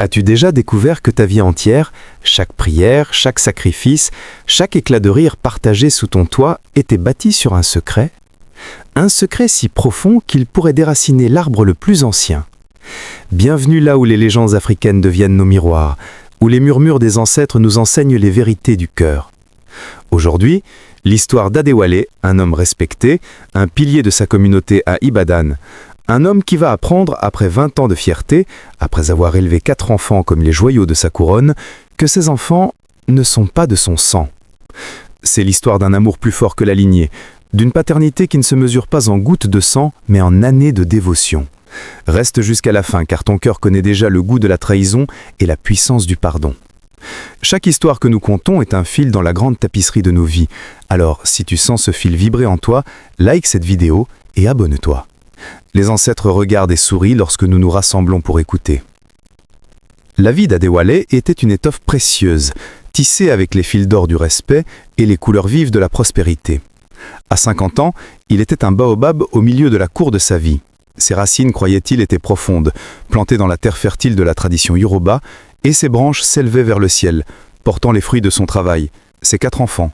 As-tu déjà découvert que ta vie entière, chaque prière, chaque sacrifice, chaque éclat de rire partagé sous ton toit était bâti sur un secret? Un secret si profond qu'il pourrait déraciner l'arbre le plus ancien. Bienvenue là où les légendes africaines deviennent nos miroirs, où les murmures des ancêtres nous enseignent les vérités du cœur. Aujourd'hui, l'histoire d'Adewale, un homme respecté, un pilier de sa communauté à Ibadan. Un homme qui va apprendre, après 20 ans de fierté, après avoir élevé 4 enfants comme les joyaux de sa couronne, que ces enfants ne sont pas de son sang. C'est l'histoire d'un amour plus fort que la lignée, d'une paternité qui ne se mesure pas en gouttes de sang, mais en années de dévotion. Reste jusqu'à la fin, car ton cœur connaît déjà le goût de la trahison et la puissance du pardon. Chaque histoire que nous contons est un fil dans la grande tapisserie de nos vies. Alors, si tu sens ce fil vibrer en toi, like cette vidéo et abonne-toi. Les ancêtres regardent et sourient lorsque nous nous rassemblons pour écouter. La vie d'Adewale était une étoffe précieuse, tissée avec les fils d'or du respect et les couleurs vives de la prospérité. À 50 ans, il était un baobab au milieu de la cour de sa vie. Ses racines, croyait-il, étaient profondes, plantées dans la terre fertile de la tradition Yoruba, et ses branches s'élevaient vers le ciel, portant les fruits de son travail, ses 4 enfants.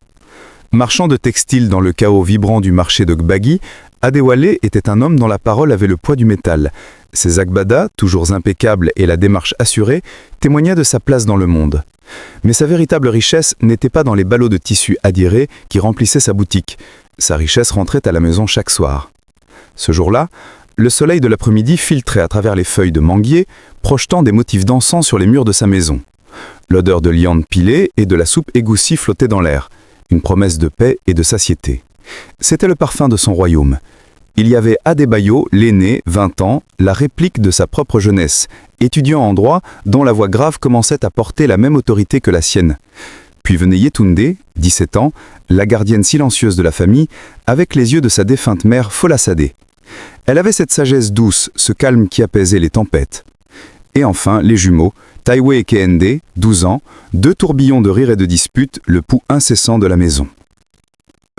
Marchand de textiles dans le chaos vibrant du marché de Gbagi, Adewale était un homme dont la parole avait le poids du métal. Ses agbadas, toujours impeccables et la démarche assurée, témoignaient de sa place dans le monde. Mais sa véritable richesse n'était pas dans les ballots de tissu adirés qui remplissaient sa boutique. Sa richesse rentrait à la maison chaque soir. Ce jour-là, le soleil de l'après-midi filtrait à travers les feuilles de manguier, projetant des motifs d'encens sur les murs de sa maison. L'odeur de liande pilée et de la soupe égoussie flottait dans l'air, une promesse de paix et de satiété. C'était le parfum de son royaume. Il y avait Adebayo, l'aîné, 20 ans, la réplique de sa propre jeunesse, étudiant en droit dont la voix grave commençait à porter la même autorité que la sienne. Puis venait Yetunde, 17 ans, la gardienne silencieuse de la famille, avec les yeux de sa défunte mère Folasade. Elle avait cette sagesse douce, ce calme qui apaisait les tempêtes. Et enfin, les jumeaux, Taiwe et Kehinde, 12 ans, 2 tourbillons de rire et de disputes, le pouls incessant de la maison.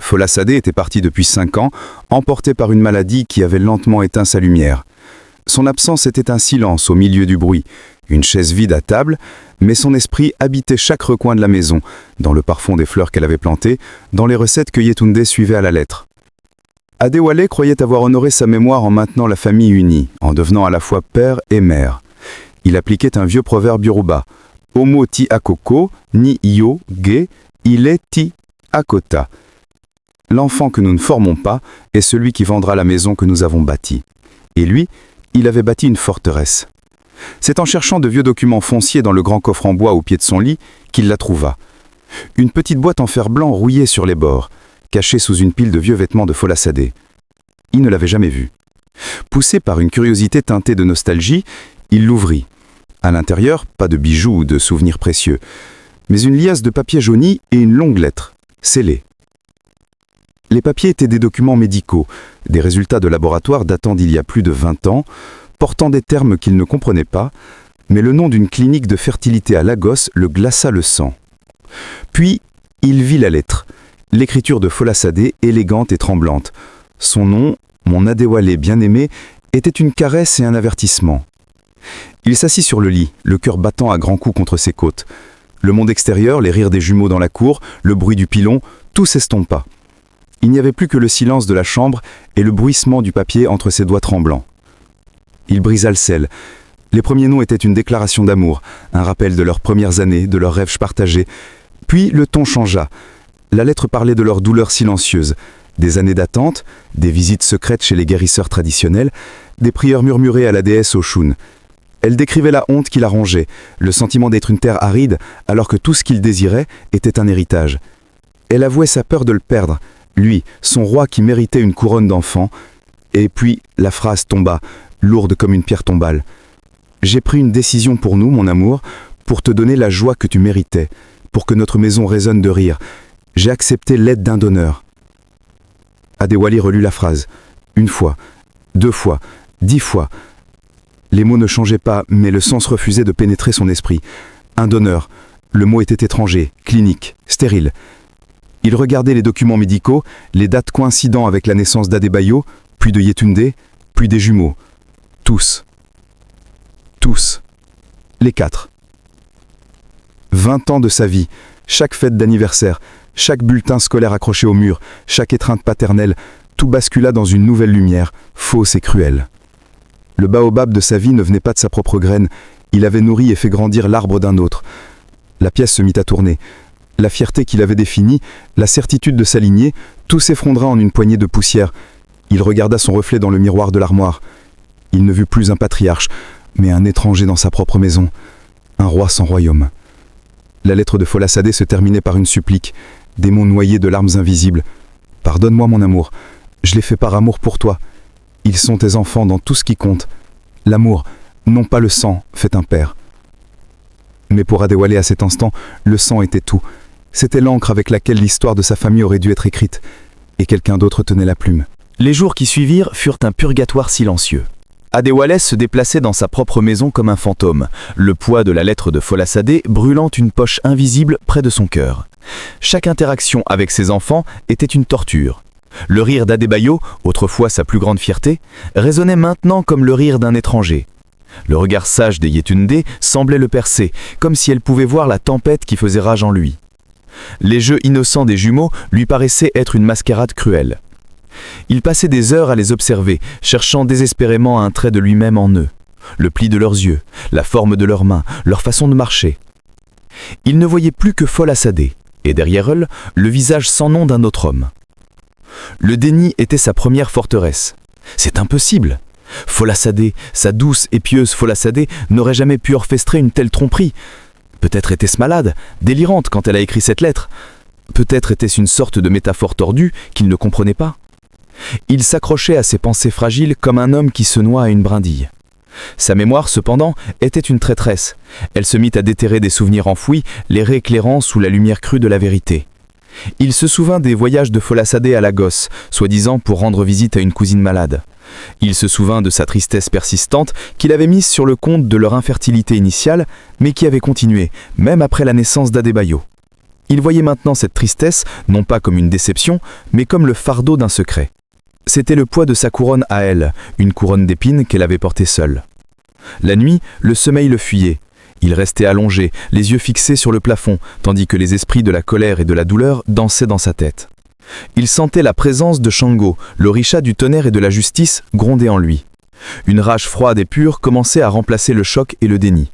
Folasade était parti depuis 5 ans, emporté par une maladie qui avait lentement éteint sa lumière. Son absence était un silence au milieu du bruit, une chaise vide à table, mais son esprit habitait chaque recoin de la maison, dans le parfum des fleurs qu'elle avait plantées, dans les recettes que Yetunde suivait à la lettre. Adewale croyait avoir honoré sa mémoire en maintenant la famille unie, en devenant à la fois père et mère. Il appliquait un vieux proverbe yoruba, « Homo ti akoko, ni yo ge, ile ti akota ». L'enfant que nous ne formons pas est celui qui vendra la maison que nous avons bâtie. Et lui, il avait bâti une forteresse. C'est en cherchant de vieux documents fonciers dans le grand coffre en bois au pied de son lit qu'il la trouva. Une petite boîte en fer blanc rouillée sur les bords, cachée sous une pile de vieux vêtements de Folasade. Il ne l'avait jamais vue. Poussé par une curiosité teintée de nostalgie, il l'ouvrit. À l'intérieur, pas de bijoux ou de souvenirs précieux, mais une liasse de papier jauni et une longue lettre, scellée. Les papiers étaient des documents médicaux, des résultats de laboratoire datant d'il y a plus de 20 ans, portant des termes qu'il ne comprenait pas, mais le nom d'une clinique de fertilité à Lagos le glaça le sang. Puis, il vit la lettre, l'écriture de Folasade, élégante et tremblante. Son nom, mon Adewale bien-aimé, était une caresse et un avertissement. Il s'assit sur le lit, le cœur battant à grands coups contre ses côtes. Le monde extérieur, les rires des jumeaux dans la cour, le bruit du pilon, tout s'estompa. Il n'y avait plus que le silence de la chambre et le bruissement du papier entre ses doigts tremblants. Il brisa le sel. Les premiers noms étaient une déclaration d'amour, un rappel de leurs premières années, de leurs rêves partagés. Puis le ton changea. La lettre parlait de leurs douleurs silencieuses, des années d'attente, des visites secrètes chez les guérisseurs traditionnels, des prières murmurées à la déesse Oshun. Elle décrivait la honte qui la rongeait, le sentiment d'être une terre aride alors que tout ce qu'il désirait était un héritage. Elle avouait sa peur de le perdre, lui, son roi qui méritait une couronne d'enfant. Et puis, la phrase tomba, lourde comme une pierre tombale. « J'ai pris une décision pour nous, mon amour, pour te donner la joie que tu méritais, pour que notre maison résonne de rire. J'ai accepté l'aide d'un donneur. » Adewale relut la phrase. 1 fois, 2 fois, 10 fois. Les mots ne changeaient pas, mais le sens refusait de pénétrer son esprit. Un donneur. Le mot était étranger, clinique, stérile. Il regardait les documents médicaux, les dates coïncidant avec la naissance d'Adebayo, puis de Yetunde, puis des jumeaux. Tous. Tous. les 4. 20 ans de sa vie, chaque fête d'anniversaire, chaque bulletin scolaire accroché au mur, chaque étreinte paternelle, tout bascula dans une nouvelle lumière, fausse et cruelle. Le baobab de sa vie ne venait pas de sa propre graine, il avait nourri et fait grandir l'arbre d'un autre. La pièce se mit à tourner. La fierté qu'il avait définie, la certitude de s'aligner, tout s'effondra en une poignée de poussière. Il regarda son reflet dans le miroir de l'armoire. Il ne vit plus un patriarche, mais un étranger dans sa propre maison, un roi sans royaume. La lettre de Folassadé se terminait par une supplique, des mots noyés de larmes invisibles. « Pardonne-moi mon amour, je l'ai fait par amour pour toi. Ils sont tes enfants dans tout ce qui compte. L'amour, non pas le sang, fait un père. » Mais pour Adéwalé à cet instant, le sang était tout. C'était l'encre avec laquelle l'histoire de sa famille aurait dû être écrite, et quelqu'un d'autre tenait la plume. Les jours qui suivirent furent un purgatoire silencieux. Adéwalé se déplaçait dans sa propre maison comme un fantôme, le poids de la lettre de Folassadé brûlant une poche invisible près de son cœur. Chaque interaction avec ses enfants était une torture. Le rire d'Adébayo, autrefois sa plus grande fierté, résonnait maintenant comme le rire d'un étranger. Le regard sage des Yétundé semblait le percer, comme si elle pouvait voir la tempête qui faisait rage en lui. Les jeux innocents des jumeaux lui paraissaient être une mascarade cruelle. Il passait des heures à les observer, cherchant désespérément un trait de lui-même en eux, le pli de leurs yeux, la forme de leurs mains, leur façon de marcher. Il ne voyait plus que Folassadé, et derrière elle, le visage sans nom d'un autre homme. Le déni était sa première forteresse. C'est impossible. Folassadé, sa douce et pieuse Folassadé, n'aurait jamais pu orchestrer une telle tromperie. Peut-être était-ce malade, délirante quand elle a écrit cette lettre. Peut-être était-ce une sorte de métaphore tordue qu'il ne comprenait pas. Il s'accrochait à ses pensées fragiles comme un homme qui se noie à une brindille. Sa mémoire, cependant, était une traîtresse. Elle se mit à déterrer des souvenirs enfouis, les rééclairant sous la lumière crue de la vérité. Il se souvint des voyages de Folassadé à Lagos, soi-disant pour rendre visite à une cousine malade. Il se souvint de sa tristesse persistante qu'il avait mise sur le compte de leur infertilité initiale, mais qui avait continué, même après la naissance d'Adébayo. Il voyait maintenant cette tristesse, non pas comme une déception, mais comme le fardeau d'un secret. C'était le poids de sa couronne à elle, une couronne d'épines qu'elle avait portée seule. La nuit, le sommeil le fuyait. Il restait allongé, les yeux fixés sur le plafond, tandis que les esprits de la colère et de la douleur dansaient dans sa tête. Il sentait la présence de Shango, l'orisha du tonnerre et de la justice, gronder en lui. Une rage froide et pure commençait à remplacer le choc et le déni.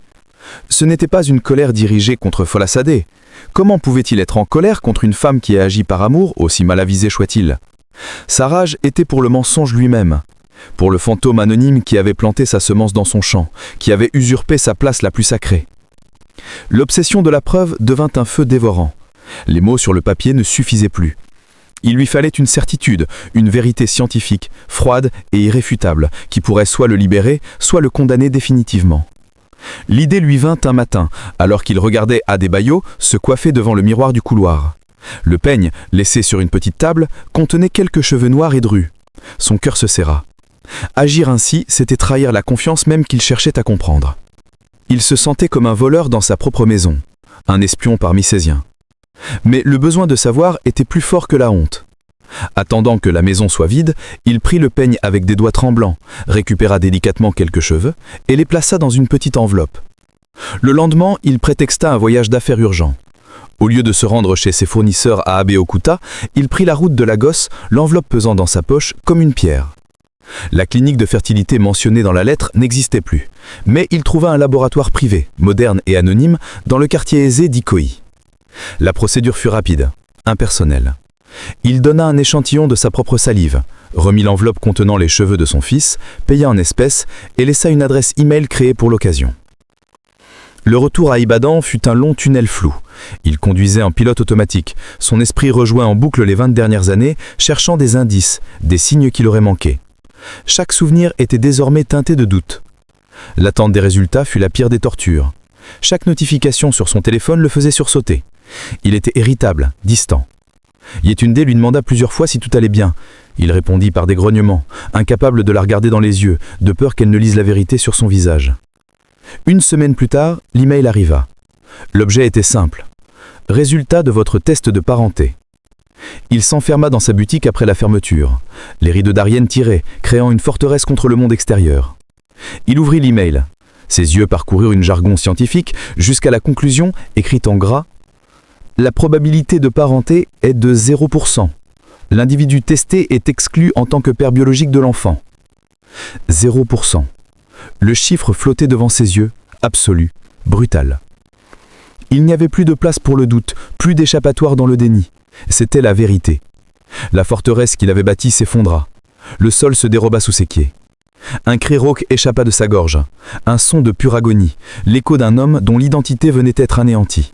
Ce n'était pas une colère dirigée contre Folassadé. Comment pouvait-il être en colère contre une femme qui a agi par amour, aussi mal avisé soit-il ? Sa rage était pour le mensonge lui-même, pour le fantôme anonyme qui avait planté sa semence dans son champ, qui avait usurpé sa place la plus sacrée. L'obsession de la preuve devint un feu dévorant. Les mots sur le papier ne suffisaient plus. Il lui fallait une certitude, une vérité scientifique, froide et irréfutable, qui pourrait soit le libérer, soit le condamner définitivement. L'idée lui vint un matin, alors qu'il regardait Adébayo se coiffer devant le miroir du couloir. Le peigne, laissé sur une petite table, contenait quelques cheveux noirs et drus. Son cœur se serra. Agir ainsi, c'était trahir la confiance même qu'il cherchait à comprendre. Il se sentait comme un voleur dans sa propre maison, un espion parmi ses siens. Mais le besoin de savoir était plus fort que la honte. Attendant que la maison soit vide, il prit le peigne avec des doigts tremblants, récupéra délicatement quelques cheveux et les plaça dans une petite enveloppe. Le lendemain, il prétexta un voyage d'affaires urgent. Au lieu de se rendre chez ses fournisseurs à Abeokuta, il prit la route de Lagos, l'enveloppe pesant dans sa poche comme une pierre. La clinique de fertilité mentionnée dans la lettre n'existait plus, mais il trouva un laboratoire privé, moderne et anonyme, dans le quartier aisé d'Ikoyi. La procédure fut rapide, impersonnelle. Il donna un échantillon de sa propre salive, remit l'enveloppe contenant les cheveux de son fils, paya en espèces et laissa une adresse e-mail créée pour l'occasion. Le retour à Ibadan fut un long tunnel flou. Il conduisait en pilote automatique, son esprit rejoint en boucle les 20 dernières années, cherchant des indices, des signes qui l'auraient manqué. Chaque souvenir était désormais teinté de doute. L'attente des résultats fut la pire des tortures. Chaque notification sur son téléphone le faisait sursauter. Il était irritable, distant. Yétundé lui demanda plusieurs fois si tout allait bien. Il répondit par des grognements, incapable de la regarder dans les yeux, de peur qu'elle ne lise la vérité sur son visage. Une semaine plus tard, l'email arriva. L'objet était simple. Résultat de votre test de parenté. Il s'enferma dans sa boutique après la fermeture. Les rideaux d'Arienne tiraient, créant une forteresse contre le monde extérieur. Il ouvrit l'email. Ses yeux parcoururent une jargon scientifique jusqu'à la conclusion, écrite en gras: la probabilité de parenté est de 0%. L'individu testé est exclu en tant que père biologique de l'enfant. 0%. Le chiffre flottait devant ses yeux, absolu, brutal. Il n'y avait plus de place pour le doute, plus d'échappatoire dans le déni. C'était la vérité. La forteresse qu'il avait bâtie s'effondra. Le sol se déroba sous ses pieds. Un cri rauque échappa de sa gorge, un son de pure agonie, l'écho d'un homme dont l'identité venait être anéantie.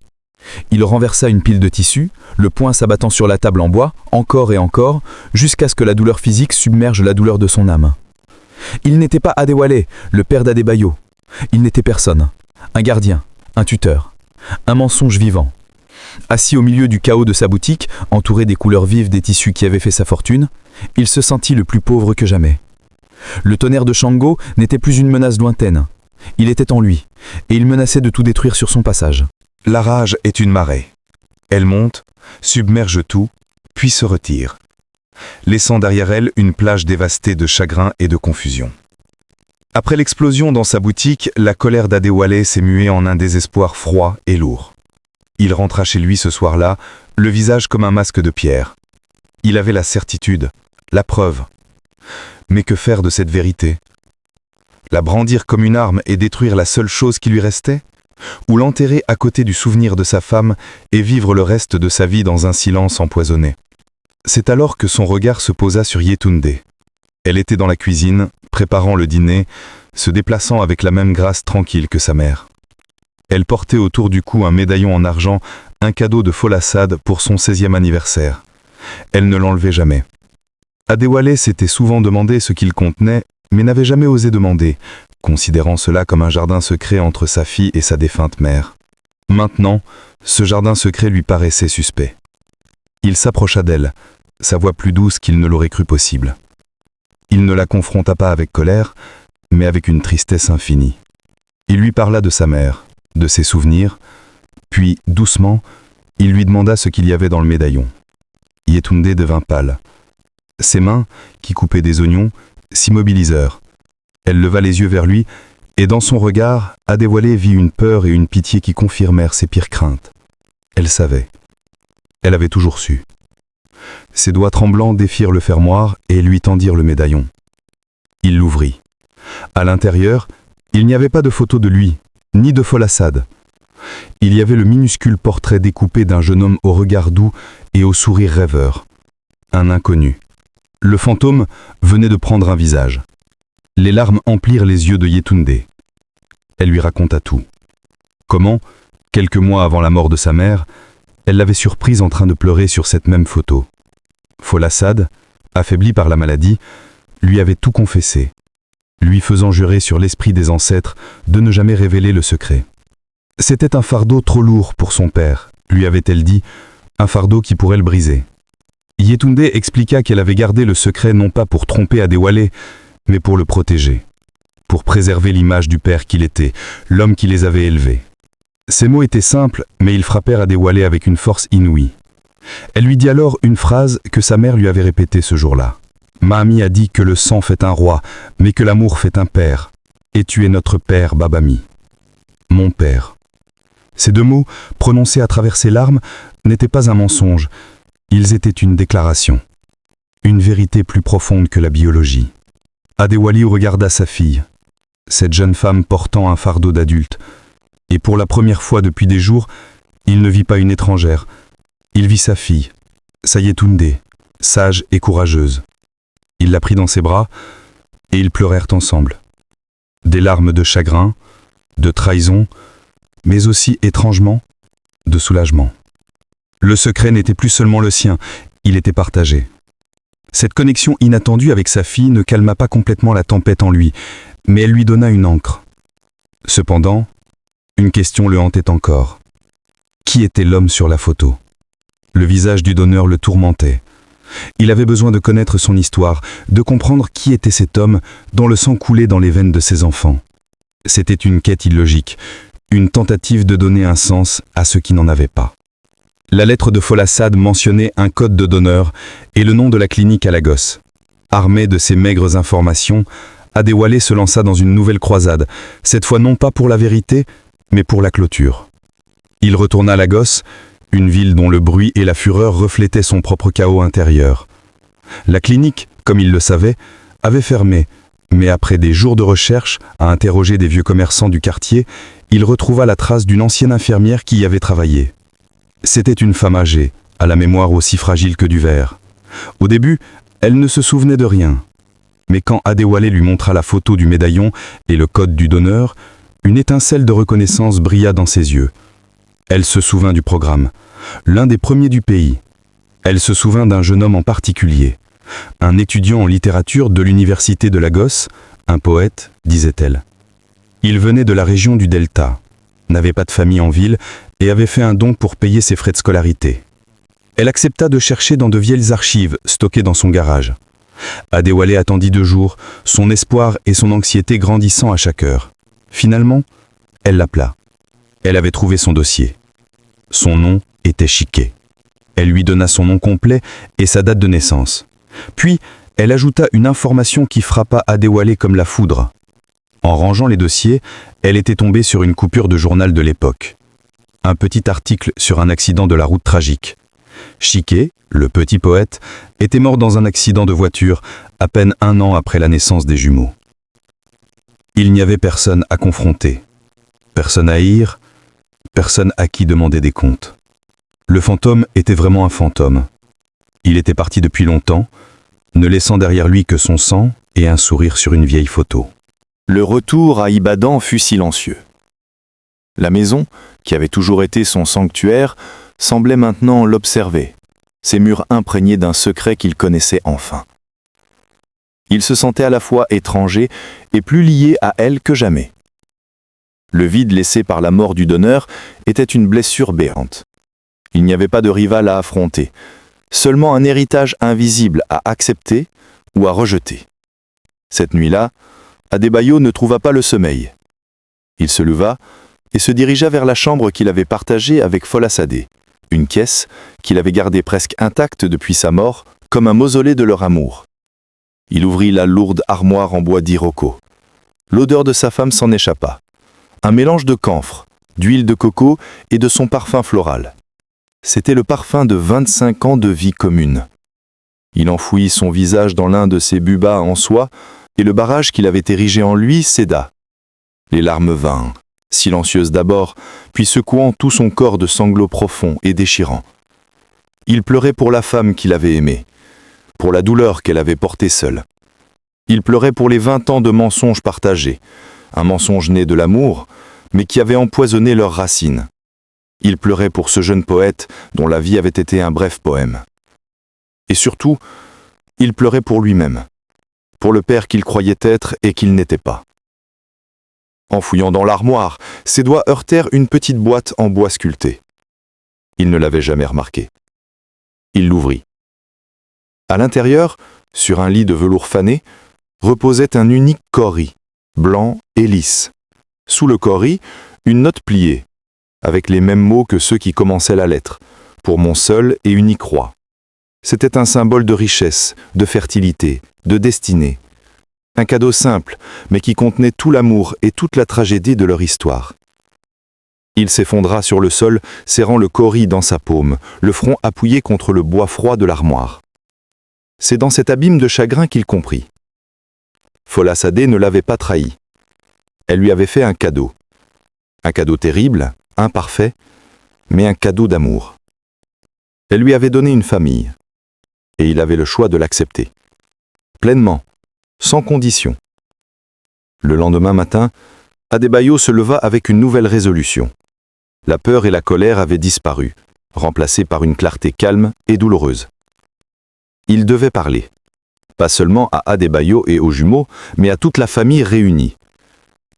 Il renversa une pile de tissus, le poing s'abattant sur la table en bois, encore et encore, jusqu'à ce que la douleur physique submerge la douleur de son âme. Il n'était pas Adewale, le père d'Adébayo. Il n'était personne. Un gardien, un tuteur, un mensonge vivant. Assis au milieu du chaos de sa boutique, entouré des couleurs vives des tissus qui avaient fait sa fortune, il se sentit le plus pauvre que jamais. Le tonnerre de Shango n'était plus une menace lointaine. Il était en lui, et il menaçait de tout détruire sur son passage. La rage est une marée. Elle monte, submerge tout, puis se retire, laissant derrière elle une plage dévastée de chagrin et de confusion. Après l'explosion dans sa boutique, la colère d'Adewale s'est muée en un désespoir froid et lourd. Il rentra chez lui ce soir-là, le visage comme un masque de pierre. Il avait la certitude, la preuve. Mais que faire de cette vérité? La brandir comme une arme et détruire la seule chose qui lui restait? Ou l'enterrer à côté du souvenir de sa femme et vivre le reste de sa vie dans un silence empoisonné? C'est alors que son regard se posa sur Yetunde. Elle était dans la cuisine, préparant le dîner, se déplaçant avec la même grâce tranquille que sa mère. Elle portait autour du cou un médaillon en argent, un cadeau de Folassade pour son 16e anniversaire. Elle ne l'enlevait jamais. Adewale s'était souvent demandé ce qu'il contenait, mais n'avait jamais osé demander, considérant cela comme un jardin secret entre sa fille et sa défunte mère. Maintenant, ce jardin secret lui paraissait suspect. Il s'approcha d'elle, sa voix plus douce qu'il ne l'aurait cru possible. Il ne la confronta pas avec colère, mais avec une tristesse infinie. Il lui parla de sa mère, de ses souvenirs, puis, doucement, il lui demanda ce qu'il y avait dans le médaillon. Yetunde devint pâle. Ses mains, qui coupaient des oignons, s'immobilisèrent. Elle leva les yeux vers lui, et dans son regard, Adewale vit une peur et une pitié qui confirmèrent ses pires craintes. Elle savait. Elle avait toujours su. Ses doigts tremblants défirent le fermoir et lui tendirent le médaillon. Il l'ouvrit. À l'intérieur, il n'y avait pas de photo de lui, ni de Folassade. Il y avait le minuscule portrait découpé d'un jeune homme au regard doux et au sourire rêveur. Un inconnu. Le fantôme venait de prendre un visage. Les larmes emplirent les yeux de Yetunde. Elle lui raconta tout. Comment, quelques mois avant la mort de sa mère, elle l'avait surprise en train de pleurer sur cette même photo. Folassade, affaibli par la maladie, lui avait tout confessé, lui faisant jurer sur l'esprit des ancêtres de ne jamais révéler le secret. C'était un fardeau trop lourd pour son père, lui avait-elle dit, un fardeau qui pourrait le briser. Yetunde expliqua qu'elle avait gardé le secret non pas pour tromper Adewale, mais pour le protéger, pour préserver l'image du père qu'il était, l'homme qui les avait élevés. Ces mots étaient simples, mais ils frappèrent Adewale avec une force inouïe. Elle lui dit alors une phrase que sa mère lui avait répétée ce jour-là. « Mahami a dit que le sang fait un roi, mais que l'amour fait un père. Et tu es notre père, Babami. » Mon père. Ces deux mots, prononcés à travers ses larmes, n'étaient pas un mensonge. Ils étaient une déclaration. Une vérité plus profonde que la biologie. Adewale regarda sa fille, cette jeune femme portant un fardeau d'adulte, et pour la première fois depuis des jours, il ne vit pas une étrangère. Il vit sa fille, sa Yetunde, sage et courageuse. Il la prit dans ses bras, et ils pleurèrent ensemble. Des larmes de chagrin, de trahison, mais aussi, étrangement, de soulagement. Le secret n'était plus seulement le sien, il était partagé. Cette connexion inattendue avec sa fille ne calma pas complètement la tempête en lui, mais elle lui donna une ancre. Cependant, une question le hantait encore. Qui était l'homme sur la photo? Le visage du donneur le tourmentait. Il avait besoin de connaître son histoire, de comprendre qui était cet homme dont le sang coulait dans les veines de ses enfants. C'était une quête illogique, une tentative de donner un sens à ce qui n'en avait pas. La lettre de Folassade mentionnait un code de donneur et le nom de la clinique à Lagos. Armé de ces maigres informations, Adéwalé se lança dans une nouvelle croisade, cette fois non pas pour la vérité, mais pour la clôture. Il retourna à Lagos, une ville dont le bruit et la fureur reflétaient son propre chaos intérieur. La clinique, comme il le savait, avait fermé, mais après des jours de recherche, à interroger des vieux commerçants du quartier, il retrouva la trace d'une ancienne infirmière qui y avait travaillé. C'était une femme âgée, à la mémoire aussi fragile que du verre. Au début, elle ne se souvenait de rien. Mais quand Adéwalé lui montra la photo du médaillon et le code du donneur, une étincelle de reconnaissance brilla dans ses yeux. Elle se souvint du programme, l'un des premiers du pays. Elle se souvint d'un jeune homme en particulier, un étudiant en littérature de l'université de Lagos, un poète, disait-elle. Il venait de la région du Delta, n'avait pas de famille en ville et avait fait un don pour payer ses frais de scolarité. Elle accepta de chercher dans de vieilles archives stockées dans son garage. Adéwalé attendit 2 jours, son espoir et son anxiété grandissant à chaque heure. Finalement, elle l'appela. Elle avait trouvé son dossier. Son nom était Chiqué. Elle lui donna son nom complet et sa date de naissance. Puis, elle ajouta une information qui frappa Adéwalé comme la foudre. En rangeant les dossiers, elle était tombée sur une coupure de journal de l'époque. Un petit article sur un accident de la route tragique. Chiqué, le petit poète, était mort dans un accident de voiture à peine 1 an après la naissance des jumeaux. Il n'y avait personne à confronter, personne à haïr, personne à qui demander des comptes. Le fantôme était vraiment un fantôme. Il était parti depuis longtemps, ne laissant derrière lui que son sang et un sourire sur une vieille photo. Le retour à Ibadan fut silencieux. La maison, qui avait toujours été son sanctuaire, semblait maintenant l'observer, ses murs imprégnés d'un secret qu'il connaissait enfin. Il se sentait à la fois étranger et plus lié à elle que jamais. Le vide laissé par la mort du donneur était une blessure béante. Il n'y avait pas de rival à affronter, seulement un héritage invisible à accepter ou à rejeter. Cette nuit-là, Adébayo ne trouva pas le sommeil. Il se leva et se dirigea vers la chambre qu'il avait partagée avec Folassadé, une caisse qu'il avait gardée presque intacte depuis sa mort, comme un mausolée de leur amour. Il ouvrit la lourde armoire en bois d'iroko. L'odeur de sa femme s'en échappa. Un mélange de camphre, d'huile de coco et de son parfum floral. C'était le parfum de 25 ans de vie commune. Il enfouit son visage dans l'un de ses bubas en soie, et le barrage qu'il avait érigé en lui céda. Les larmes vinrent, silencieuses d'abord, puis secouant tout son corps de sanglots profonds et déchirants. Il pleurait pour la femme qu'il avait aimée, pour la douleur qu'elle avait portée seule. Il pleurait pour les 20 ans de mensonges partagés, un mensonge né de l'amour, mais qui avait empoisonné leurs racines. Il pleurait pour ce jeune poète dont la vie avait été un bref poème. Et surtout, il pleurait pour lui-même, pour le père qu'il croyait être et qu'il n'était pas. En fouillant dans l'armoire, ses doigts heurtèrent une petite boîte en bois sculpté. Il ne l'avait jamais remarqué. Il l'ouvrit. À l'intérieur, sur un lit de velours fané, reposait un unique cauris, blanc et lisse. Sous le cauris, une note pliée, avec les mêmes mots que ceux qui commençaient la lettre, pour mon seul et unique roi. C'était un symbole de richesse, de fertilité, de destinée. Un cadeau simple, mais qui contenait tout l'amour et toute la tragédie de leur histoire. Il s'effondra sur le sol, serrant le cauris dans sa paume, le front appuyé contre le bois froid de l'armoire. C'est dans cet abîme de chagrin qu'il comprit. Folassadé ne l'avait pas trahi. Elle lui avait fait un cadeau. Un cadeau terrible, imparfait, mais un cadeau d'amour. Elle lui avait donné une famille, et il avait le choix de l'accepter. Pleinement, sans condition. Le lendemain matin, Adébayo se leva avec une nouvelle résolution. La peur et la colère avaient disparu, remplacées par une clarté calme et douloureuse. Il devait parler, pas seulement à Adébayo et aux jumeaux, mais à toute la famille réunie.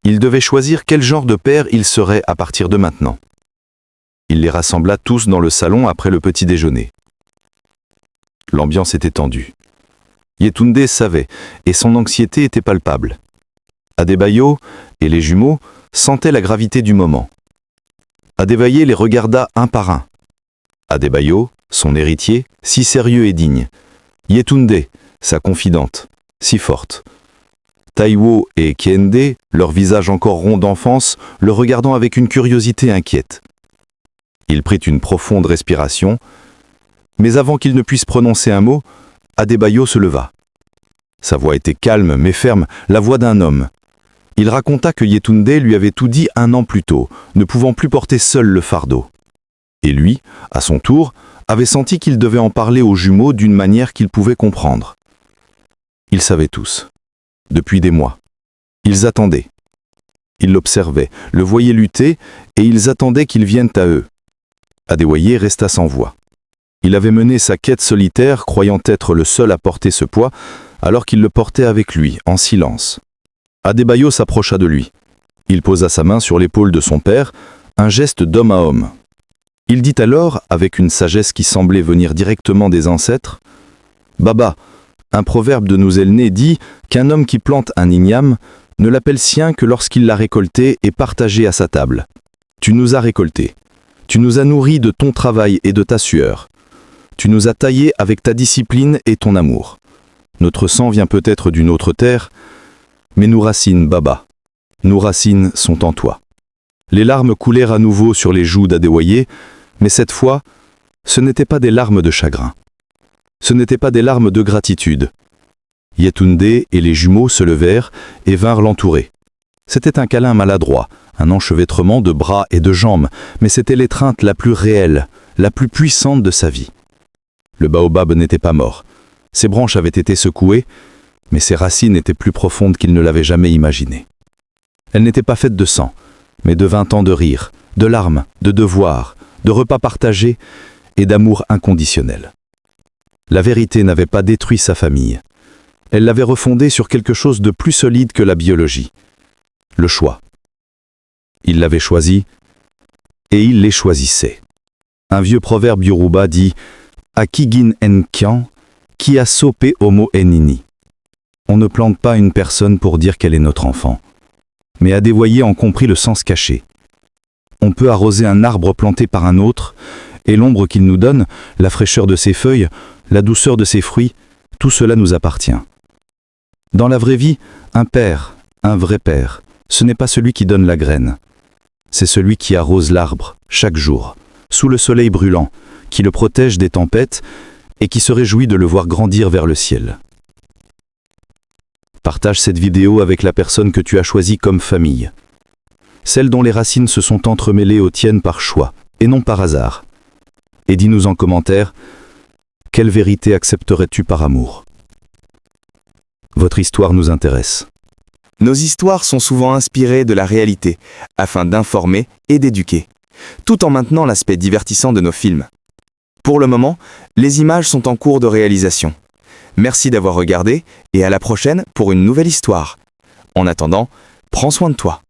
Il devait choisir quel genre de père il serait à partir de maintenant. Il les rassembla tous dans le salon après le petit déjeuner. L'ambiance était tendue. Yetunde savait, et son anxiété était palpable. Adébayo et les jumeaux sentaient la gravité du moment. Adébayo les regarda un par un. Adébayo, son héritier, si sérieux et digne. Yetunde, sa confidente, si forte. Taiwo et Kende, leur visage encore rond d'enfance, le regardant avec une curiosité inquiète. Il prit une profonde respiration, mais avant qu'il ne puisse prononcer un mot, Adebayo se leva. Sa voix était calme mais ferme, la voix d'un homme. Il raconta que Yetunde lui avait tout dit 1 an plus tôt, ne pouvant plus porter seul le fardeau. Et lui, à son tour, avait senti qu'il devait en parler aux jumeaux d'une manière qu'ils pouvaient comprendre. Ils savaient tous. Depuis des mois. Ils attendaient. Ils l'observaient, le voyaient lutter, et ils attendaient qu'il vienne à eux. Adéwoyé resta sans voix. Il avait mené sa quête solitaire, croyant être le seul à porter ce poids, alors qu'il le portait avec lui, en silence. Adebayo s'approcha de lui. Il posa sa main sur l'épaule de son père, un geste d'homme à homme. Il dit alors, avec une sagesse qui semblait venir directement des ancêtres, « Baba, un proverbe de nous aînés dit qu'un homme qui plante un igname ne l'appelle sien que lorsqu'il l'a récolté et partagé à sa table. Tu nous as récoltés. Tu nous as nourris de ton travail et de ta sueur. Tu nous as taillés avec ta discipline et ton amour. Notre sang vient peut-être d'une autre terre, mais nos racines, Baba, nos racines sont en toi. » Les larmes coulèrent à nouveau sur les joues d'Adéwoyé, mais cette fois, ce n'étaient pas des larmes de chagrin. Ce n'étaient pas des larmes de gratitude. Yetunde et les jumeaux se levèrent et vinrent l'entourer. C'était un câlin maladroit, un enchevêtrement de bras et de jambes, mais c'était l'étreinte la plus réelle, la plus puissante de sa vie. Le baobab n'était pas mort. Ses branches avaient été secouées, mais ses racines étaient plus profondes qu'il ne l'avait jamais imaginé. Elles n'étaient pas faites de sang, mais de 20 ans de rire, de larmes, de devoirs, de repas partagés et d'amour inconditionnel. La vérité n'avait pas détruit sa famille. Elle l'avait refondée sur quelque chose de plus solide que la biologie. Le choix. Il l'avait choisi, et il les choisissait. Un vieux proverbe yoruba dit « Akigin enkian, ki a sope homo enini ». On ne plante pas une personne pour dire qu'elle est notre enfant. Mais Adéwoyé en comprit le sens caché. On peut arroser un arbre planté par un autre, et l'ombre qu'il nous donne, la fraîcheur de ses feuilles, la douceur de ses fruits, tout cela nous appartient. Dans la vraie vie, un père, un vrai père, ce n'est pas celui qui donne la graine. C'est celui qui arrose l'arbre, chaque jour, sous le soleil brûlant, qui le protège des tempêtes et qui se réjouit de le voir grandir vers le ciel. Partage cette vidéo avec la personne que tu as choisie comme famille. Celle dont les racines se sont entremêlées aux tiennes par choix, et non par hasard. Et dis-nous en commentaire, quelle vérité accepterais-tu par amour? Votre histoire nous intéresse. Nos histoires sont souvent inspirées de la réalité, afin d'informer et d'éduquer, tout en maintenant l'aspect divertissant de nos films. Pour le moment, les images sont en cours de réalisation. Merci d'avoir regardé et à la prochaine pour une nouvelle histoire. En attendant, prends soin de toi.